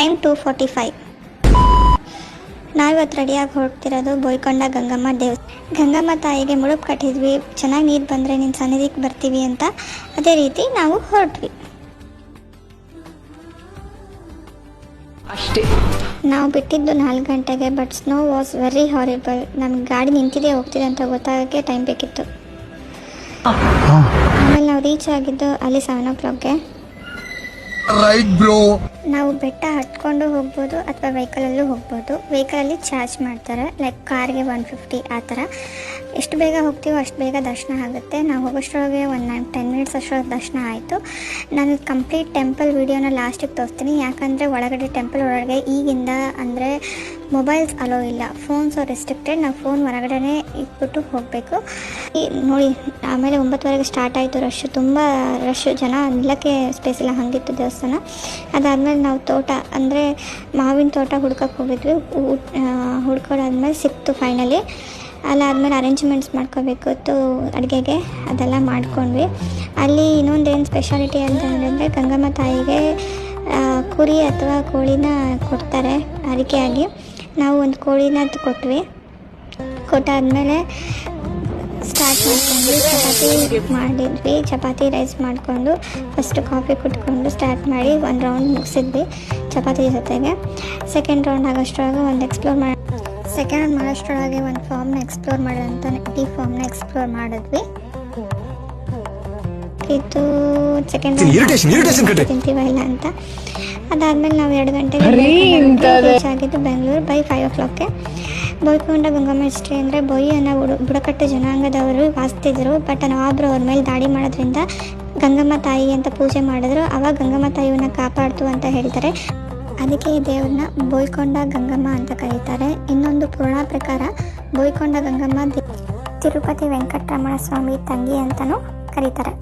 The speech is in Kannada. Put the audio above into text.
ಟೈಮ್ 2:45. ನಾವಿವತ್ತು ರೆಡಿಯಾಗಿ ಹೊರಡ್ತಿರೋದು ಬೋಯ್ಕೊಂಡ ಗಂಗಮ್ಮ ಗಂಗಮ್ಮ ತಾಯಿಗೆ ಮುಡುಪು ಕಟ್ಟಿದ್ವಿ, ಚೆನ್ನಾಗಿ ನೀರು ಬಂದರೆ ನಿನ್ನ ಸನ್ನಿಧಿಗೆ ಬರ್ತೀವಿ ಅಂತ. ಅದೇ ರೀತಿ ನಾವು ಹೊರಟ್ವಿ. ಅಷ್ಟೇ. ನಾವು ಬಿಟ್ಟಿದ್ದು 4 ಗಂಟೆಗೆ. But snow was very horrible. ನಮಗೆ ಗಾಡಿ ನಿಂತಿದೆ ಹೋಗ್ತಿದೆ ಅಂತ ಗೊತ್ತಾಗೋಕ್ಕೆ ಟೈಮ್ ಬೇಕಿತ್ತು. ಆಮೇಲೆ ನಾವು ರೀಚ್ ಆಗಿದ್ದು ಅಲ್ಲಿ 7 o'clockಗೆ. ನಾವು ಬೆಟ್ಟ ಹತ್ಕೊಂಡು ಹೋಗ್ಬೋದು ಅಥವಾ ವೆಹಿಕಲಲ್ಲೂ ಹೋಗ್ಬೋದು. ವೆಹಿಕಲಲ್ಲಿ ಚಾರ್ಜ್ ಮಾಡ್ತಾರೆ, ಲೈಕ್ ಕಾರ್ಗೆ 150 ಆ ಥರ. ಎಷ್ಟು ಬೇಗ ಹೋಗ್ತೀವೋ ಅಷ್ಟು ಬೇಗ ದರ್ಶನ ಆಗುತ್ತೆ. ನಾವು ಹೋಗೋಷ್ಟರೊಳಗೆ ಒಂದು 10 ಮಿನಿಟ್ಸ್ ಅಷ್ಟರೊಳಗೆ ದರ್ಶನ ಆಯಿತು. ನಾನು ಕಂಪ್ಲೀಟ್ ಟೆಂಪಲ್ ವೀಡಿಯೋನ ಲಾಸ್ಟಿಗೆ ತೋರಿಸ್ತೀನಿ, ಯಾಕಂದರೆ ಒಳಗಡೆ ಟೆಂಪಲ್ ಒಳಗಡೆ ಈಗಿಂದ ಅಂದರೆ ಮೊಬೈಲ್ಸ್ ಅಲೋ ಇಲ್ಲ, ಫೋನ್ಸ್ ರೆಸ್ಟ್ರಿಕ್ಟೆಡ್. ನಾವು ಫೋನ್ ಹೊರಗಡೆ ಇಟ್ಬಿಟ್ಟು ಹೋಗಬೇಕು. ನೋಡಿ, ಆಮೇಲೆ 9:00ವರೆಗೆ ಸ್ಟಾರ್ಟ್ ಆಯಿತು. ತುಂಬ ರಶ್, ಜನ ನಿಲ್ಲಕ್ಕೆ ಸ್ಪೇಸ್ ಇಲ್ಲ, ಹಾಗಿತ್ತು ದೇವಸ್ಥಾನ. ಅದಾದಮೇಲೆ ನಾವು ತೋಟ ಅಂದರೆ ಮಾವಿನ ತೋಟ ಹುಡ್ಕಕ್ಕೆ ಹೋಗಿದ್ವಿ. ಹುಡ್ಕೊಡಾದ್ಮೇಲೆ ಸಿಕ್ತು ಫೈನಲಿ. ಅಲ್ಲಾದಮೇಲೆ ಅರೇಂಜ್ಮೆಂಟ್ಸ್ ಮಾಡ್ಕೋಬೇಕಿತ್ತು ಅಡುಗೆಗೆ, ಅದೆಲ್ಲ ಮಾಡ್ಕೊಂಡ್ವಿ. ಅಲ್ಲಿ ಇನ್ನೊಂದೇನು ಸ್ಪೆಷಾಲಿಟಿ ಅಂತ ಹೇಳಿದ್ರೆ ಗಂಗಮ್ಮ ತಾಯಿಗೆ ಕುರಿ ಅಥವಾ ಕೋಳಿನ ಕೊಡ್ತಾರೆ ಹರಕೆಯಾಗಿ. ನಾವು ಒಂದು ಕೋಳಿನ ಕೊಟ್ಟಾದ್ಮೇಲೆ ಸ್ಟಾರ್ಟ್ ಮಾಡ್ಕೊಂಡ್ವಿ. ಚಪಾತಿ ರೈಸ್ ಮಾಡಿಕೊಂಡು ಫಸ್ಟ್ ಕಾಫಿ ಕುಟ್ಕೊಂಡು ಸ್ಟಾರ್ಟ್ ಮಾಡಿ 1 ರೌಂಡ್ ಮುಗಿಸಿದ್ವಿ ಚಪಾತಿ ಜೊತೆಗೆ. ಸೆಕೆಂಡ್ ರೌಂಡ್ ಆಗೋಷ್ಟರೊಳಗೆ ಸೆಕೆಂಡ್ ರೌಂಡ್ ಮಾಡೋಷ್ಟರೊಳಗೆ ಒಂದು ಫಾರ್ಮ್ನ ಎಕ್ಸ್ಪ್ಲೋರ್ ಮಾಡೋದಂತ ಟೀ ಫಾರ್ಮ್ನ ಎಕ್ಸ್ಪ್ಲೋರ್ ಮಾಡಿದ್ವಿ. ಇದು ಸೆಕೆಂಡ್ ರೌಂಡ್ ತಿಂತೀವ ಇಲ್ಲ ಅಂತ. ಅದಾದಮೇಲೆ ನಾವು 2 ಗಂಟೆಗೆ ರೀಚ್ ಆಗಿದ್ದು ಬೆಂಗಳೂರು ಬೈ 5 o'clockಗೆ. ಬೋಯ್ಕೊಂಡ ಗಂಗಮ್ಮ ಹಿಸ್ಟ್ರಿ ಅಂದರೆ ಬೊಯ್ಯನ ಬುಡಕಟ್ಟು ಜನಾಂಗದವರು ವಾಸ್ತಿದ್ರು. ಬಟ್ ನವಾಬ್ರು ಅವ್ರ ಮೇಲೆ ದಾಳಿ ಮಾಡೋದ್ರಿಂದ ಗಂಗಮ್ಮ ತಾಯಿ ಅಂತ ಪೂಜೆ ಮಾಡಿದ್ರು. ಆವಾಗ ಗಂಗಮ್ಮ ತಾಯಿಯನ್ನ ಕಾಪಾಡ್ತು ಅಂತ ಹೇಳ್ತಾರೆ. ಅದಕ್ಕೆ ಈ ದೇವ್ರನ್ನ ಬೋಯ್ಕೊಂಡ ಗಂಗಮ್ಮ ಅಂತ ಕರೀತಾರೆ. ಇನ್ನೊಂದು ಪುರಾಣ ಪ್ರಕಾರ ಬೋಯ್ಕೊಂಡ ಗಂಗಮ್ಮ ತಿರುಪತಿ ವೆಂಕಟರಮಣ ಸ್ವಾಮಿ ತಂಗಿ ಅಂತಲೂ ಕರೀತಾರೆ.